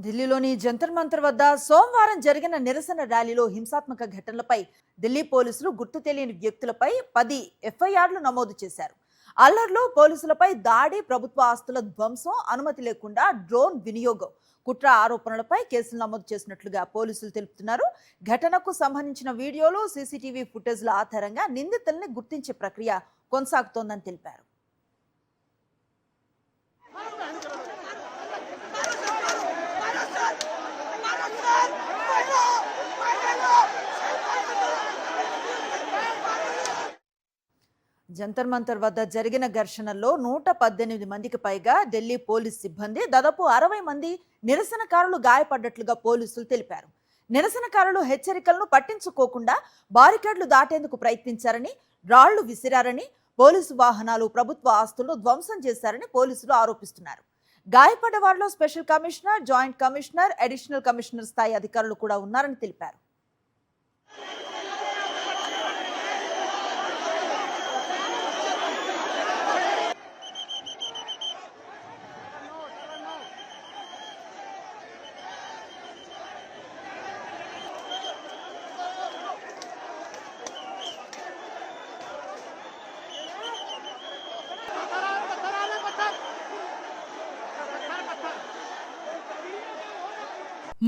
ఢిల్లీలోని జంతర్ మంతర్ వద్ద సోమవారం జరిగిన నిరసన ర్యాలీలో హింసాత్మక ఘటనలపై ఢిల్లీ పోలీసులు గుర్తు తెలియని వ్యక్తులపై 10 ఎఫ్ఐఆర్లు నమోదు చేశారు. అల్లర్లు, పోలీసులపై దాడి, ప్రభుత్వ ఆస్తుల ధ్వంసం, అనుమతి లేకుండా డ్రోన్ వినియోగం, కుట్ర ఆరోపణలపై కేసులు నమోదు చేసినట్లుగా పోలీసులు తెలుపుతున్నారు. ఘటనకు సంబంధించిన వీడియోలు, సీసీటీవీ ఫుటేజ్ల ఆధారంగా నిందితుల్ని గుర్తించే ప్రక్రియ కొనసాగుతోందని తెలిపారు. జంతర్ మంతర్ వద్ద జరిగిన ఘర్షణల్లో 118 మందికి పైగా ఢిల్లీ పోలీస్ సిబ్బంది, దాదాపు 60 మంది నిరసనకారులు గాయపడ్డట్లుగా పోలీసులు తెలిపారు. నిరసనకారులు హెచ్చరికలను పట్టించుకోకుండా బారికేడ్లు దాటేందుకు ప్రయత్నించారని, రాళ్లు విసిరారని, పోలీసు వాహనాలు, ప్రభుత్వ ఆస్తులను ధ్వంసం చేశారని పోలీసులు ఆరోపిస్తున్నారు. గాయపడ్డ వారిలో special commissioner, joint commissioner, additional commissioner స్థాయి అధికారులు కూడా ఉన్నారని తెలిపారు.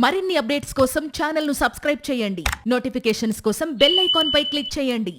మరిన్ని అప్డేట్స్ కోసం ఛానల్ ను సబ్స్క్రైబ్ చేయండి. నోటిఫికేషన్స్ కోసం బెల్ ఐకాన్ పై క్లిక్ చేయండి.